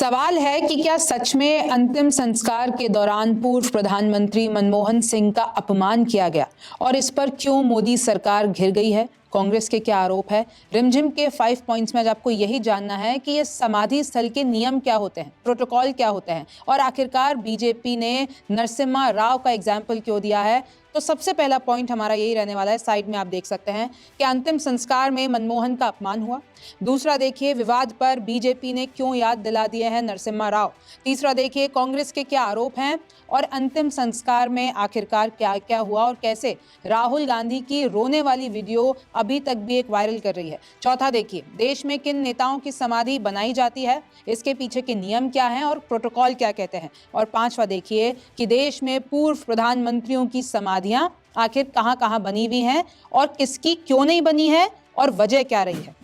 सवाल है कि क्या सच में अंतिम संस्कार के दौरान पूर्व प्रधानमंत्री मनमोहन सिंह का अपमान किया गया और इस पर क्यों मोदी सरकार घिर गई है। कांग्रेस के क्या आरोप है। रिमझिम के 5 पॉइंट्स में आज आपको यही जानना है कि ये समाधि स्थल के नियम क्या होते हैं, प्रोटोकॉल क्या होते हैं और आखिरकार बीजेपी ने नरसिम्हा राव का एग्जाम्पल क्यों दिया है। तो सबसे पहला पॉइंट हमारा यही रहने वाला है। साइड में आप देख सकते हैं कि अंतिम संस्कार में मनमोहन का अपमान हुआ। दूसरा देखिए, विवाद पर बीजेपी ने क्यों याद दिला दिए हैं नरसिम्हा राव। तीसरा देखिए, कांग्रेस के क्या आरोप हैं और अंतिम संस्कार में आखिरकार क्या क्या हुआ और कैसे राहुल गांधी की रोने वाली वीडियो अभी तक भी एक वायरल कर रही है। चौथा देखिए, देश में किन नेताओं की समाधि बनाई जाती है, इसके पीछे के नियम क्या हैं और प्रोटोकॉल क्या कहते हैं। और पांचवा देखिए कि देश में पूर्व प्रधानमंत्रियों की समाधियां आखिर कहां कहां बनी हुई हैं और किसकी क्यों नहीं बनी है और वजह क्या रही है।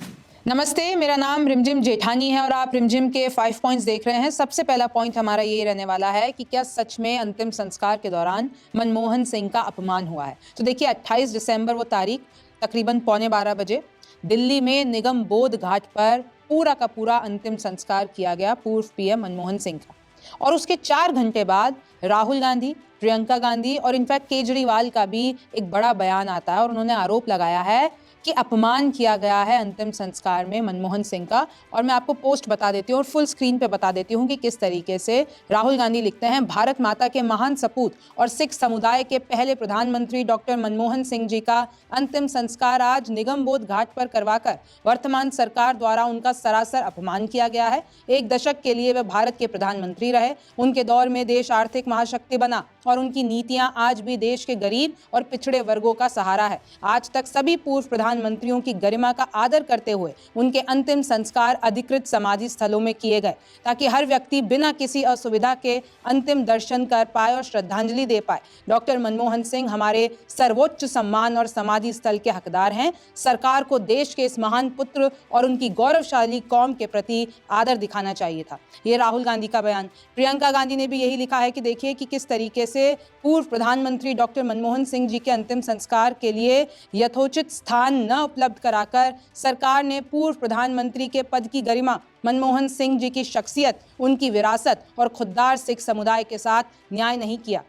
नमस्ते, मेरा नाम रिमझिम जेठानी है और आप रिमझिम के 5 पॉइंट्स देख रहे हैं। सबसे पहला पॉइंट हमारा ये रहने वाला है कि क्या सच में अंतिम संस्कार के दौरान मनमोहन सिंह का अपमान हुआ है। तो देखिए, 28 दिसंबर वो तारीख तकरीबन 11:15 बजे दिल्ली में निगम बोध घाट पर पूरा का पूरा अंतिम संस्कार किया गया पूर्व पीएम मनमोहन सिंह का। और उसके 4 घंटे बाद राहुल गांधी, प्रियंका गांधी और इनफैक्ट केजरीवाल का भी एक बड़ा बयान आता है और उन्होंने आरोप लगाया है कि अपमान किया गया है अंतिम संस्कार में मनमोहन सिंह का। और मैं आपको पोस्ट बता देती हूँ और फुल स्क्रीन पे बता देती हूँ कि किस तरीके से राहुल गांधी लिखते हैं। भारत माता के महान सपूत और सिख समुदाय के पहले प्रधानमंत्री डॉक्टर मनमोहन सिंह जी का अंतिम संस्कार आज निगम बोध घाट पर करवाकर वर्तमान सरकार द्वारा उनका सरासर अपमान किया गया है। एक दशक के लिए वे भारत के प्रधानमंत्री रहे। उनके दौर में देश आर्थिक महाशक्ति बना और उनकी नीतियां आज भी देश के गरीब और पिछड़े वर्गों का सहारा है। आज तक सभी पूर्व प्रधानमंत्रियों की गरिमा का आदर करते हुए उनके अंतिम संस्कार अधिकृत समाधि स्थलों में किए गए ताकि हर व्यक्ति बिना किसी असुविधा के अंतिम दर्शन कर पाए और श्रद्धांजलि दे पाए। डॉक्टर मनमोहन सिंह हमारे सर्वोच्च सम्मान और समाधि स्थल के हकदार हैं। सरकार को देश के इस महान पुत्र और उनकी गौरवशाली कौम के प्रति आदर दिखाना चाहिए था। ये राहुल गांधी का बयान। प्रियंका गांधी ने भी यही लिखा है कि देखिए कि किस तरीके से पूर्व प्रधानमंत्री डॉक्टर मनमोहन सिंह जी के अंतिम संस्कार के लिए यथोचित स्थान न उपलब्ध कराकर सरकार ने पूर्व प्रधानमंत्री के पद की गरिमा, मनमोहन सिंह जी की शख्सियत, उनकी विरासत और खुददार सिख समुदाय के साथ न्याय नहीं किया।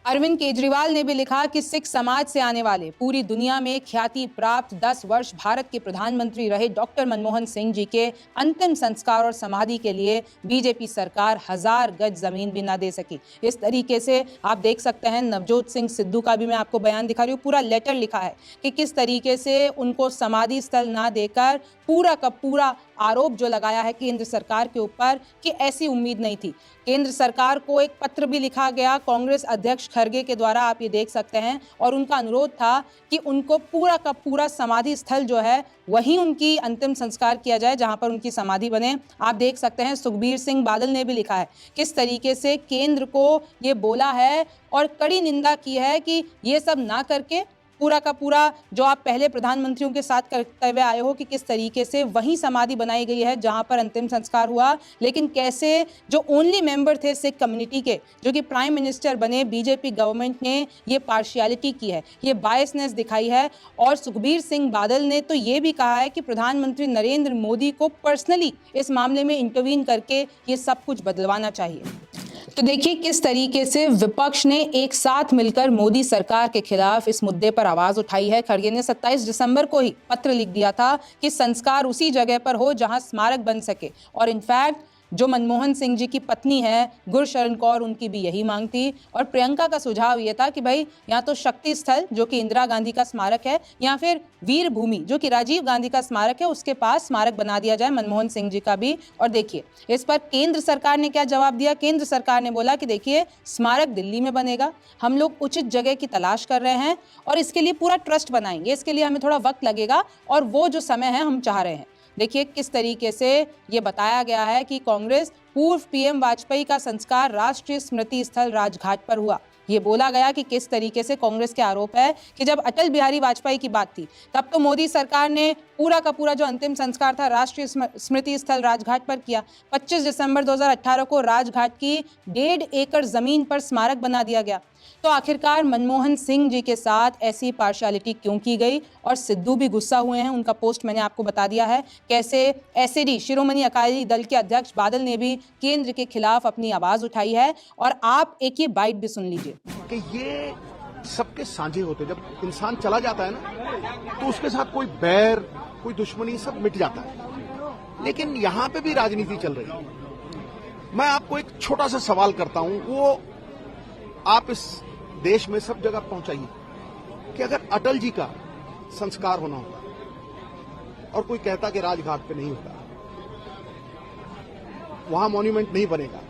अरविंद केजरीवाल ने भी लिखा कि सिख समाज से आने वाले पूरी दुनिया में ख्याति प्राप्त 10 वर्ष भारत के प्रधानमंत्री रहे डॉक्टर मनमोहन सिंह जी के अंतिम संस्कार और समाधि के लिए बीजेपी सरकार 1000 गज जमीन भी ना दे सकी। इस तरीके से आप देख सकते हैं, नवजोत सिंह सिद्धू का भी मैं आपको बयान दिखा रही हूँ। पूरा लेटर लिखा है कि किस तरीके से उनको समाधि स्थल ना देकर पूरा का पूरा आरोप जो लगाया है केंद्र सरकार के ऊपर कि ऐसी उम्मीद नहीं थी। केंद्र सरकार को एक पत्र भी लिखा गया कांग्रेस अध्यक्ष खरगे के द्वारा, आप ये देख सकते हैं, और उनका अनुरोध था कि उनको पूरा का पूरा समाधि स्थल जो है वहीं उनकी अंतिम संस्कार किया जाए जहां पर उनकी समाधि बने। आप देख सकते हैं सुखबीर सिंह बादल ने भी लिखा है किस तरीके से केंद्र को ये बोला है और कड़ी निंदा की है कि ये सब ना करके पूरा का पूरा जो आप पहले प्रधानमंत्रियों के साथ करते हुए आए हो कि किस तरीके से वही समाधि बनाई गई है जहां पर अंतिम संस्कार हुआ। लेकिन कैसे जो ओनली मेंबर थे सिख कम्युनिटी के, जो कि प्राइम मिनिस्टर बने, बीजेपी गवर्नमेंट ने ये पार्शियलिटी की है, ये बायसनेस दिखाई है। और सुखबीर सिंह बादल ने तो ये भी कहा है कि प्रधानमंत्री नरेंद्र मोदी को पर्सनली इस मामले में इंटरवीन करके ये सब कुछ बदलवाना चाहिए। तो देखिए किस तरीके से विपक्ष ने एक साथ मिलकर मोदी सरकार के खिलाफ इस मुद्दे पर आवाज उठाई है। खड़गे ने 27 दिसंबर को ही पत्र लिख दिया था कि संस्कार उसी जगह पर हो जहां स्मारक बन सके। और इनफैक्ट जो मनमोहन सिंह जी की पत्नी है गुरशरण कौर, उनकी भी यही मांग थी। और प्रियंका का सुझाव ये था कि भाई यहाँ तो शक्ति स्थल जो कि इंदिरा गांधी का स्मारक है या फिर वीर भूमि जो कि राजीव गांधी का स्मारक है उसके पास स्मारक बना दिया जाए मनमोहन सिंह जी का भी। और देखिए इस पर केंद्र सरकार ने क्या जवाब दिया। केंद्र सरकार ने बोला कि देखिए स्मारक दिल्ली में बनेगा, हम लोग उचित जगह की तलाश कर रहे हैं और इसके लिए पूरा ट्रस्ट बनाएंगे, इसके लिए हमें थोड़ा वक्त लगेगा और वो जो समय है हम चाह रहे हैं। देखिए किस तरीके से ये बताया गया है कि कांग्रेस पूर्व पीएम वाजपेयी का संस्कार राष्ट्रीय स्मृति स्थल राजघाट पर हुआ। ये बोला गया कि किस तरीके से कांग्रेस के आरोप है कि जब अटल बिहारी वाजपेयी की बात थी तब तो मोदी सरकार ने पूरा का पूरा जो अंतिम संस्कार था राष्ट्रीय स्मृति स्थल राजघाट पर किया। 25 दिसंबर 2018 को राजघाट की 1.5 एकड़ जमीन पर स्मारक बना दिया गया। तो आखिरकार मनमोहन सिंह जी के साथ ऐसी पार्शियलिटी क्यों की गई, और सिद्धू भी गुस्सा हुए हैं। उनका पोस्ट मैंने आपको बता दिया है। कैसे एसएडी शिरोमणि अकाली दल के अध्यक्ष बादल ने भी केंद्र के खिलाफ अपनी आवाज उठाई है, और आप एक ये बाइट भी सुन लीजिए कि ये सबके साझे होते। जब इंसान चला जाता है ना, तो उसके साथ कोई बैर, कोई दुश्मनी, सब मिट जाता है। लेकिन यहां पे भी राजनीति चल रही है। मैं आपको एक छोटा सा सवाल करता हूं, वो आप इस देश में सब जगह पहुंचाइए कि अगर अटल जी का संस्कार होना होता और कोई कहता कि राजघाट पे नहीं होता, वहां मॉन्यूमेंट नहीं बनेगा,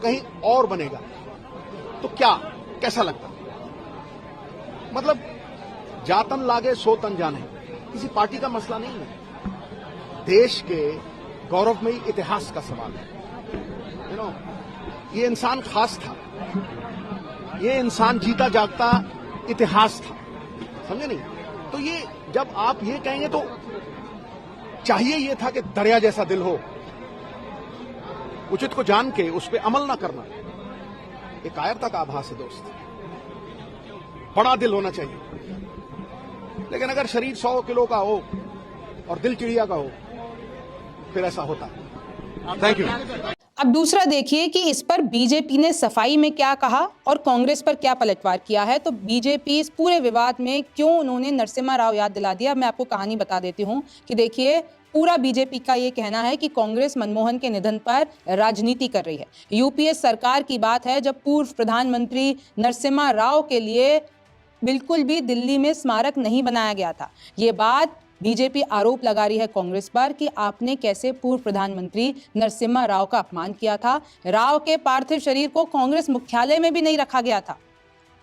कहीं और बनेगा, तो कैसा लगता? मतलब जातन लागे सो तन जाने, किसी पार्टी का मसला नहीं है, देश के गौरवमयी इतिहास का सवाल है। ये इंसान खास था, ये इंसान जीता जागता इतिहास था, समझे नहीं? तो ये जब आप ये कहेंगे तो चाहिए ये था कि दरिया जैसा दिल हो, उचित को जान के उस पर अमल ना करना। एक कायरता का आभास है दोस्त, बड़ा दिल होना चाहिए। लेकिन अगर शरीर 100 किलो का हो और दिल चिड़िया का हो, फिर ऐसा होता है। Thank you. अब दूसरा देखिए कि इस पर बीजेपी ने सफाई में क्या कहा और कांग्रेस पर क्या पलटवार किया है। तो बीजेपी इस पूरे विवाद में क्यों उन्होंने नरसिम्हा राव याद दिला दिया, मैं आपको कहानी बता देती हूँ कि देखिए, पूरा बीजेपी का ये कहना है कि कांग्रेस मनमोहन के निधन पर राजनीति कर रही है। यूपीए सरकार की बात है जब पूर्व प्रधानमंत्री नरसिम्हा राव के लिए बिल्कुल भी दिल्ली में स्मारक नहीं बनाया गया था। ये बात बीजेपी आरोप लगा रही है कांग्रेस पर कि आपने कैसे पूर्व प्रधानमंत्री नरसिम्हा राव का अपमान किया था। राव के पार्थिव शरीर को कांग्रेस मुख्यालय में भी नहीं रखा गया था,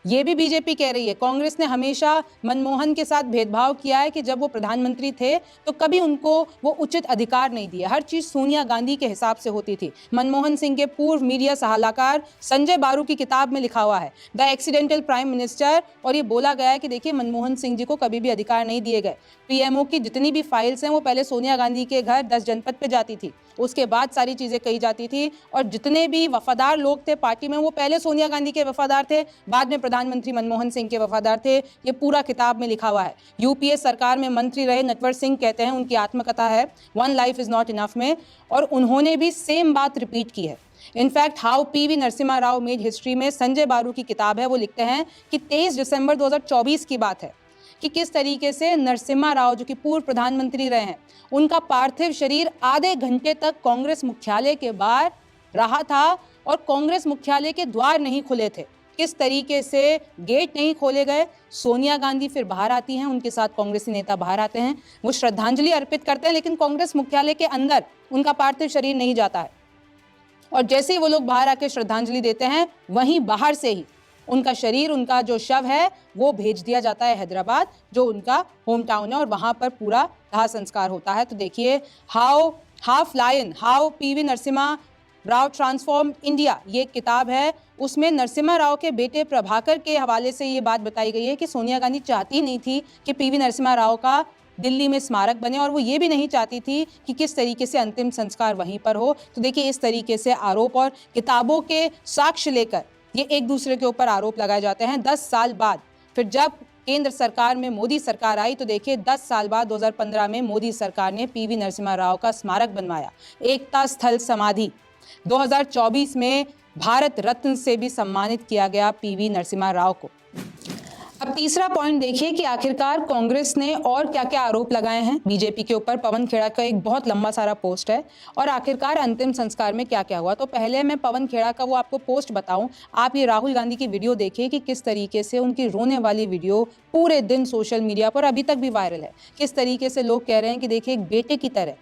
ये भी बीजेपी कह रही है। कांग्रेस ने हमेशा मनमोहन के साथ भेदभाव किया है कि जब वो प्रधानमंत्री थे तो कभी उनको वो उचित अधिकार नहीं दिए, हर चीज सोनिया गांधी के हिसाब से होती थी। मनमोहन सिंह के पूर्व मीडिया सलाहकार संजय बारू की किताब में लिखा हुआ है द एक्सीडेंटल प्राइम मिनिस्टर, और ये बोला गया है कि देखिए, मनमोहन सिंह जी को कभी भी अधिकार नहीं दिए गए। पीएमओ की जितनी भी फाइल्स हैं वो पहले सोनिया गांधी के घर 10 जनपद पे जाती थी, उसके बाद सारी चीजें कही जाती थी, और जितने भी वफादार लोग थे पार्टी में वो पहले सोनिया गांधी के वफादार थे, बाद में प्रधानमंत्री मनमोहन सिंह के वफादार थे। ये पूरा किताब में लिखा हुआ है। यूपीए सरकार में मंत्री रहे नटवर सिंह कहते हैं, उनकी आत्मकथा है one life is not enough में, और उन्होंने भी सेम बात रिपीट की है। In fact how PV Narasimha Rao made history में संजय बारू की किताब है, वो लिखते हैं कि 23 दिसंबर 2024 की बात है कि किस तरीके से नरसिम्हा राव जो कि पूर्व प्रधानमंत्री रहे हैं, उनका पार्थिव शरीर आधे घंटे तक कांग्रेस मुख्यालय के बाहर रहा था और कांग्रेस मुख्यालय के द्वार नहीं खुले थे। किस तरीके से गेट नहीं खोले गए, सोनिया गांधी फिर बाहर आती हैं, उनके साथ कांग्रेसी नेता बाहर आते हैं, वो श्रद्धांजलि अर्पित करते हैं, लेकिन कांग्रेस मुख्यालय के अंदर उनका पार्थिव शरीर नहीं जाता है। और जैसे ही वो लोग बाहर आके श्रद्धांजलि देते हैं, वहीं बाहर से ही उनका शरीर, उनका जो शव है वो भेज दिया जाता है हैदराबाद, जो उनका होम टाउन है, और वहां पर पूरा दाह संस्कार होता है। तो देखिए, how PV Narasimha Rao transform India, ये किताब है, उसमें नरसिम्हा राव के बेटे प्रभाकर के हवाले से ये बात बताई गई है कि सोनिया गांधी चाहती नहीं थी कि पीवी नरसिम्हा राव का दिल्ली में स्मारक बने, और वो ये भी नहीं चाहती थी कि किस तरीके से अंतिम संस्कार वहीं पर हो। तो देखिए, इस तरीके से आरोप और किताबों के साक्ष्य लेकर ये एक दूसरे के ऊपर आरोप लगाए जाते हैं। 10 साल बाद फिर जब केंद्र सरकार में मोदी सरकार आई, तो देखिए 10 साल बाद 2015 में मोदी सरकार ने पीवी नरसिम्हा राव का स्मारक बनवाया, एकता स्थल समाधि। 2024 में भारत रत्न से भी सम्मानित किया गया पीवी नरसिम्हा राव को। अब तीसरा पॉइंट देखिए कि आखिरकार कांग्रेस ने और क्या क्या आरोप लगाए हैं बीजेपी के ऊपर। पवन खेड़ा का एक बहुत लंबा सारा पोस्ट है, और आखिरकार अंतिम संस्कार में क्या क्या हुआ। तो पहले मैं पवन खेड़ा का वो आपको पोस्ट बताऊं, आप ये राहुल गांधी की वीडियो देखिए कि किस तरीके से उनकी रोने वाली वीडियो पूरे दिन सोशल मीडिया पर अभी तक भी वायरल है। किस तरीके से लोग कह रहे हैं कि देखिए, एक बेटे की तरह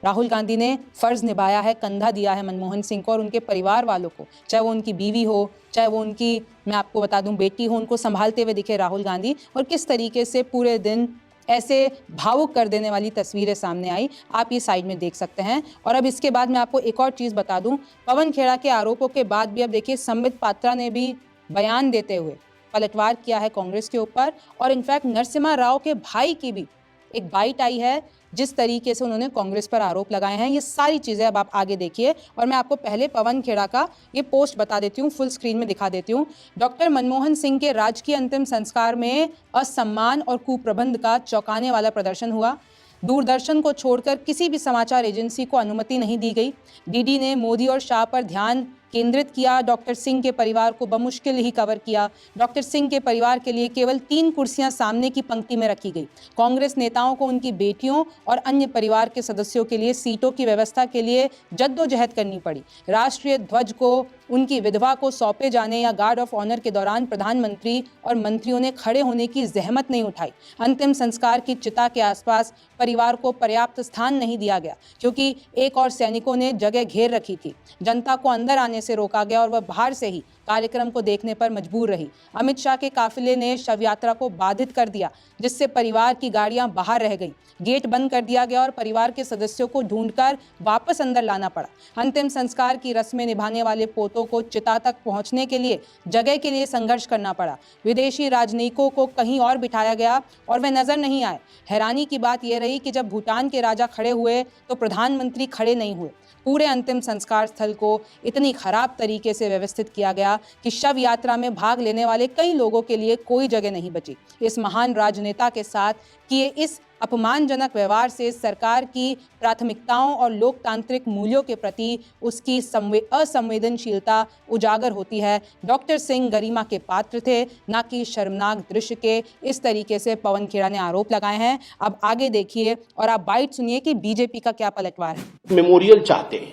राहुल गांधी ने फर्ज निभाया है, कंधा दिया है मनमोहन सिंह को और उनके परिवार वालों को, चाहे वो उनकी बीवी हो, चाहे वो उनकी, मैं आपको बता दूं, बेटी हो, उनको संभालते हुए दिखे राहुल गांधी। और किस तरीके से पूरे दिन ऐसे भावुक कर देने वाली तस्वीरें सामने आई, आप ये साइड में देख सकते हैं। और अब इसके बाद मैं आपको एक और चीज़ बता दूं, पवन खेड़ा के आरोपों के बाद भी अब देखिए संबित पात्रा ने भी बयान देते हुए पलटवार किया है कांग्रेस के ऊपर, और इनफैक्ट नरसिम्हा राव के भाई की भी एक बाइट आई है जिस तरीके से उन्होंने कांग्रेस पर आरोप लगाए हैं, ये सारी चीज़ें अब आप आगे देखिए। और मैं आपको पहले पवन खेड़ा का ये पोस्ट बता देती हूँ, फुल स्क्रीन में दिखा देती हूँ। डॉक्टर मनमोहन सिंह के राजकीय अंतिम संस्कार में असम्मान और कुप्रबंध का चौंकाने वाला प्रदर्शन हुआ। दूरदर्शन को छोड़कर किसी भी समाचार एजेंसी को अनुमति नहीं दी गई। डीडी ने मोदी और शाह पर ध्यान केंद्रित किया। डॉक्टर सिंह के परिवार को बमुश्किल ही कवर किया। डॉक्टर सिंह के परिवार के लिए केवल 3 कुर्सियां सामने की पंक्ति में रखी गई। कांग्रेस नेताओं को उनकी बेटियों और अन्य परिवार के सदस्यों के लिए सीटों की व्यवस्था के लिए जद्दोजहद करनी पड़ी। राष्ट्रीय ध्वज को उनकी विधवा को सौंपे जाने या गार्ड ऑफ ऑनर के दौरान प्रधानमंत्री और मंत्रियों ने खड़े होने की जहमत नहीं उठाई। अंतिम संस्कार की चिता के आसपास परिवार को पर्याप्त स्थान नहीं दिया गया, क्योंकि एक और सैनिकों ने जगह घेर रखी थी। जनता को अंदर आने से रोका गया और वह बाहर से ही कार्यक्रम को देखने पर मजबूर रही। अमित शाह के काफिले ने शव यात्रा को बाधित कर दिया, जिससे परिवार की गाड़ियां बाहर रह गईं। गेट बंद कर दिया गया और परिवार के सदस्यों को ढूंढकर वापस अंदर लाना पड़ा। अंतिम संस्कार की रस्में निभाने वाले पोतों को चिता तक पहुंचने के लिए जगह के लिए संघर्ष करना पड़ा। विदेशी राजनयिकों को कहीं और बिठाया गया और वे नजर नहीं आए। हैरानी की बात यह रही कि जब भूटान के राजा खड़े हुए तो प्रधानमंत्री खड़े नहीं हुए। पूरे अंतिम संस्कार स्थल को इतनी खराब तरीके से व्यवस्थित किया गया कि शव यात्रा में भाग लेने वाले कई लोगों के लिए कोई जगह नहीं बची। इस महान राजनेता के साथ किए इस अपमानजनक व्यवहार से सरकार की प्राथमिकताओं और लोकतांत्रिक मूल्यों के प्रति उसकी असंवेदनशीलता उजागर होती है। डॉक्टर सिंह गरिमा के पात्र थे, न कि शर्मनाक दृश्य के। इस तरीके से पवन खेड़ा ने आरोप लगाए हैं। अब आगे देखिए और आप बाइट सुनिए कि बीजेपी का क्या पलटवार है। मेमोरियल चाहते हैं,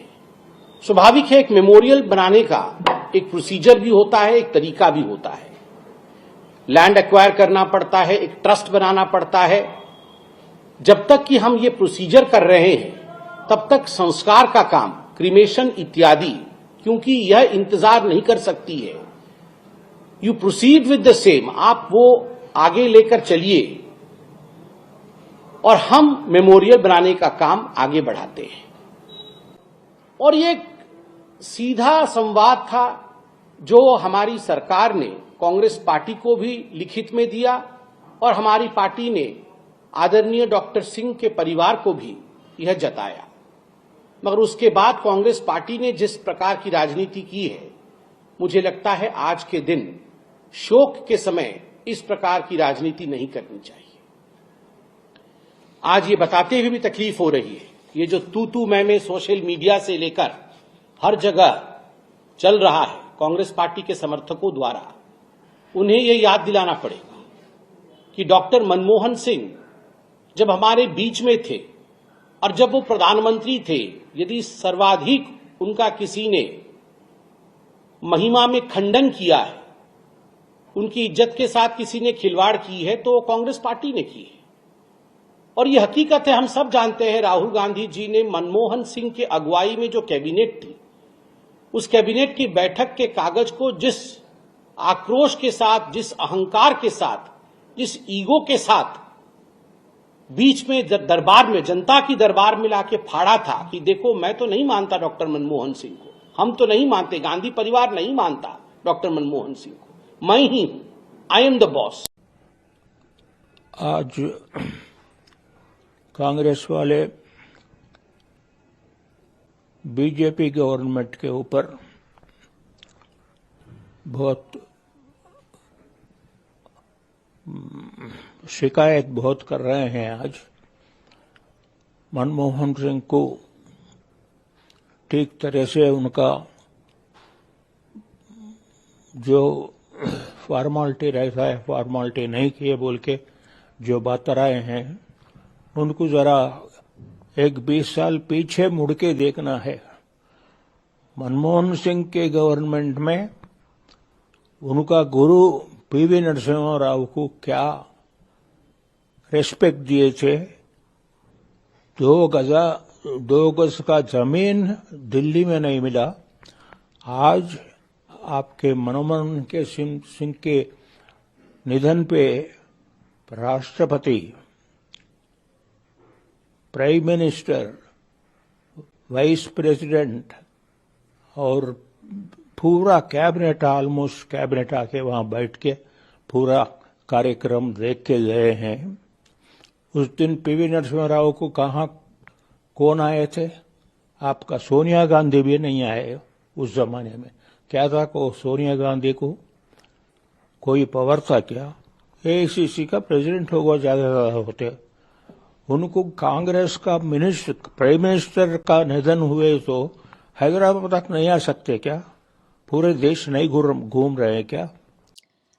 स्वाभाविक है। एक मेमोरियल बनाने का एक प्रोसीजर भी होता है, एक तरीका भी होता है। लैंड एक्वायर करना पड़ता है, एक ट्रस्ट बनाना पड़ता है। जब तक कि हम ये प्रोसीजर कर रहे हैं तब तक संस्कार का काम, क्रीमेशन इत्यादि, क्योंकि यह इंतजार नहीं कर सकती है। You proceed with the same, आप वो आगे लेकर चलिए और हम मेमोरियल बनाने का काम आगे बढ़ाते हैं। और ये सीधा संवाद था जो हमारी सरकार ने कांग्रेस पार्टी को भी लिखित में दिया और हमारी पार्टी ने आदरणीय डॉक्टर सिंह के परिवार को भी यह जताया। मगर उसके बाद कांग्रेस पार्टी ने जिस प्रकार की राजनीति की है, मुझे लगता है आज के दिन शोक के समय इस प्रकार की राजनीति नहीं करनी चाहिए। आज ये बताते हुए भी तकलीफ हो रही है, ये जो तू मैं सोशल मीडिया से लेकर हर जगह चल रहा है कांग्रेस पार्टी के समर्थकों द्वारा, उन्हें ये याद दिलाना पड़ेगा कि डॉक्टर मनमोहन सिंह जब हमारे बीच में थे और जब वो प्रधानमंत्री थे, यदि सर्वाधिक उनका किसी ने महिमा में खंडन किया है, उनकी इज्जत के साथ किसी ने खिलवाड़ की है, तो कांग्रेस पार्टी ने की है। और ये हकीकत है, हम सब जानते हैं। राहुल गांधी जी ने मनमोहन सिंह के अगुवाई में जो कैबिनेट थी, उस कैबिनेट की बैठक के कागज को जिस आक्रोश के साथ, जिस अहंकार के साथ, जिस ईगो के साथ बीच में दरबार में, जनता की दरबार में लाके फाड़ा था कि देखो मैं तो नहीं मानता डॉक्टर मनमोहन सिंह को, हम तो नहीं मानते, गांधी परिवार नहीं मानता डॉक्टर मनमोहन सिंह को, मैं ही हूं, आई एम द बॉस। आज कांग्रेस वाले बीजेपी गवर्नमेंट के ऊपर बहुत शिकायत बहुत कर रहे हैं। आज मनमोहन सिंह को ठीक तरह से उनका जो फॉर्मालिटी रहता है, फॉर्मालिटी नहीं किए बोल के जो बात आए हैं, उनको जरा एक 20 साल पीछे मुड़ के देखना है। मनमोहन सिंह के गवर्नमेंट में उनका गुरु पीवी नरसिम्हा राव को क्या रेस्पेक्ट दिए थे। 2 गज का जमीन दिल्ली में नहीं मिला। आज आपके मनमोहन के सिंह के निधन पे राष्ट्रपति, प्राइम मिनिस्टर, वाइस प्रेसिडेंट और पूरा कैबिनेट, ऑलमोस्ट कैबिनेट आके वहां बैठ के पूरा कार्यक्रम देख के गए हैं। उस दिन पीवी नरसिम्हा राव को कहाँ कौन आए थे? आपका सोनिया गांधी भी नहीं आए उस जमाने में। क्या था को सोनिया गांधी को कोई पावर था क्या? एआईसीसी का प्रेसिडेंट होगा ज्यादा होते। उनको कांग्रेस का प्राइम मिनिस्टर का निधन हुए तो हैदराबाद तक नहीं आ सकते क्या? पूरे देश नहीं घूम रहे हैं क्या?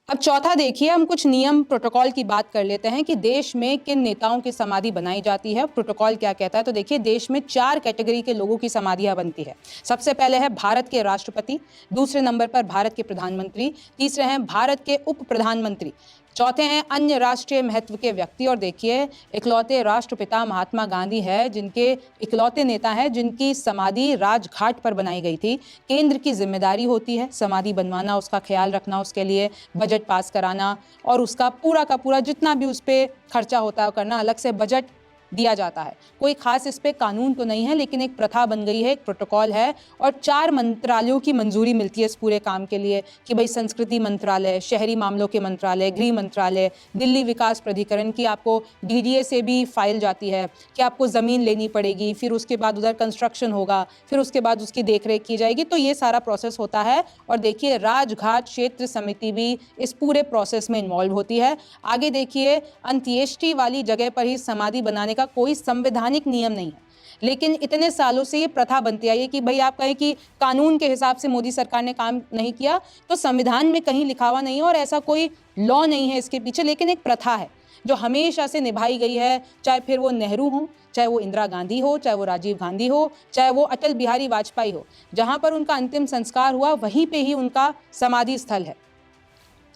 अब चौथा देखिए, हम कुछ नियम प्रोटोकॉल की बात कर लेते हैं कि देश में किन नेताओं की समाधि बनाई जाती है, प्रोटोकॉल क्या कहता है। तो देखिए, देश में 4 कैटेगरी के लोगों की समाधियां बनती है। सबसे पहले है भारत के राष्ट्रपति, दूसरे नंबर पर भारत के प्रधानमंत्री, तीसरे हैं भारत के उप प्रधानमंत्री, चौथे हैं अन्य राष्ट्रीय महत्व के व्यक्ति। और देखिए, इकलौते राष्ट्रपिता महात्मा गांधी है जिनके इकलौते नेता हैं जिनकी समाधि राजघाट पर बनाई गई थी। केंद्र की जिम्मेदारी होती है समाधि बनवाना, उसका ख्याल रखना, उसके लिए बजट पास कराना और उसका पूरा का पूरा जितना भी उस पर खर्चा होता है करना, अलग से बजट दिया जाता है। कोई खास इस पे कानून तो नहीं है, लेकिन एक प्रथा बन गई है, एक प्रोटोकॉल है और 4 मंत्रालयों की मंजूरी मिलती है इस पूरे काम के लिए कि भाई संस्कृति मंत्रालय, शहरी मामलों के मंत्रालय, गृह मंत्रालय, दिल्ली विकास प्राधिकरण की आपको डीडीए से भी फाइल जाती है कि आपको ज़मीन लेनी पड़ेगी, फिर उसके बाद उधर कंस्ट्रक्शन होगा, फिर उसके बाद उसकी देखरेख की जाएगी। तो ये सारा प्रोसेस होता है और देखिए राजघाट क्षेत्र समिति भी इस पूरे प्रोसेस में इन्वॉल्व होती है। आगे देखिए, अंत्येष्टि वाली जगह पर ही समाधि बनाने का कोई संवैधानिक नियम नहीं है, लेकिन इतने सालों से ये प्रथा बनती आई है कि भाई आप कहें कि कानून के हिसाब से मोदी सरकार ने काम नहीं किया तो संविधान में कहीं लिखा हुआ नहीं है और ऐसा कोई लॉ नहीं है इसके पीछे, लेकिन एक प्रथा है जो हमेशा से निभाई गई है, चाहे फिर वो नेहरू हो, चाहे वो इंदिरा गांधी हो, चाहे वो राजीव गांधी हो, चाहे वो अटल बिहारी वाजपेयी हो। जहां पर उनका अंतिम संस्कार हुआ वहीं पे ही उनका समाधि स्थल है।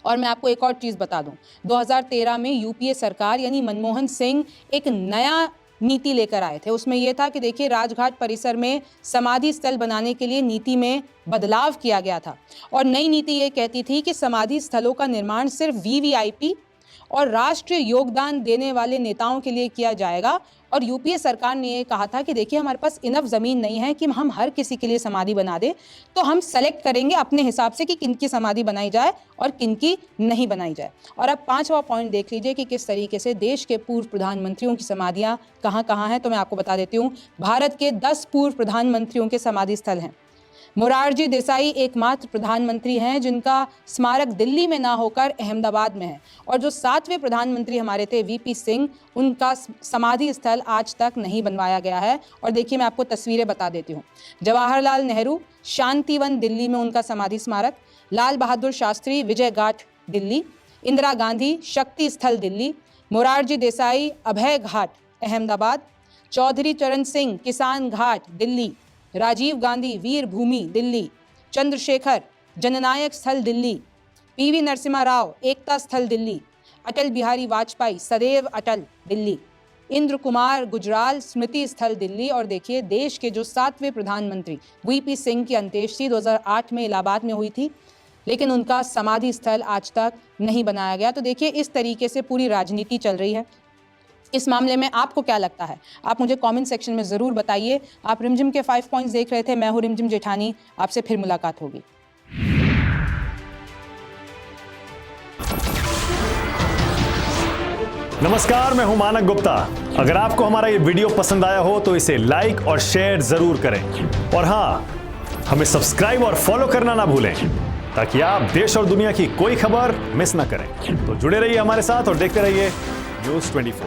और मैं आपको एक और चीज़ बता दूं, 2013 में यूपीए सरकार यानी मनमोहन सिंह एक नया नीति लेकर आए थे। उसमें यह था कि देखिए राजघाट परिसर में समाधि स्थल बनाने के लिए नीति में बदलाव किया गया था और नई नीति ये कहती थी कि समाधि स्थलों का निर्माण सिर्फ वीवीआईपी और राष्ट्रीय योगदान देने वाले नेताओं के लिए किया जाएगा। और यूपीए सरकार ने ये कहा था कि देखिए हमारे पास इनफ ज़मीन नहीं है कि हम हर किसी के लिए समाधि बना दें, तो हम सेलेक्ट करेंगे अपने हिसाब से कि किनकी समाधि बनाई जाए और किनकी नहीं बनाई जाए। और अब 5वां पॉइंट देख लीजिए कि किस तरीके से देश के पूर्व प्रधानमंत्रियों की समाधियाँ कहाँ कहाँ हैं। तो मैं आपको बता देती हूँ, भारत के 10 पूर्व प्रधानमंत्रियों के समाधि स्थल हैं। मोरारजी देसाई एकमात्र प्रधानमंत्री हैं जिनका स्मारक दिल्ली में ना होकर अहमदाबाद में है। और जो 7वें प्रधानमंत्री हमारे थे वीपी सिंह, उनका समाधि स्थल आज तक नहीं बनवाया गया है। और देखिए मैं आपको तस्वीरें बता देती हूँ। जवाहरलाल नेहरू शांतिवन दिल्ली में उनका समाधि स्मारक, लाल बहादुर शास्त्री विजय घाट दिल्ली, इंदिरा गांधी शक्ति स्थल दिल्ली, मोरारजी देसाई अभय घाट अहमदाबाद, चौधरी चरण सिंह किसान घाट दिल्ली, राजीव गांधी वीर भूमि दिल्ली, चंद्रशेखर जननायक स्थल दिल्ली, पीवी नरसिम्हा राव एकता स्थल दिल्ली, अटल बिहारी वाजपेयी सदैव अटल दिल्ली, इंद्र कुमार गुजराल स्मृति स्थल दिल्ली। और देखिए देश के जो 7वें प्रधानमंत्री वीपी सिंह की अंत्येष्टि 2008 में इलाहाबाद में हुई थी, लेकिन उनका समाधि स्थल आज तक नहीं बनाया गया। तो देखिए इस तरीके से पूरी राजनीति चल रही है। इस मामले में आपको क्या लगता है, आप मुझे कमेंट सेक्शन में ज़रूर बताइए। आप रिमझिम के 5 पॉइंट्स देख रहे थे, मैं हूँ रिमझिम जेठानी, आपसे फिर मुलाकात होगी। नमस्कार, मैं हूं मानक गुप्ता। अगर आपको हमारा ये वीडियो पसंद आया हो तो इसे लाइक और शेयर जरूर करें और हाँ, हमें सब्सक्राइब और फॉलो करना ना भूलें ताकि आप देश और दुनिया की कोई खबर मिस ना करें। तो जुड़े रहिए हमारे साथ और देखते रहिए News 24।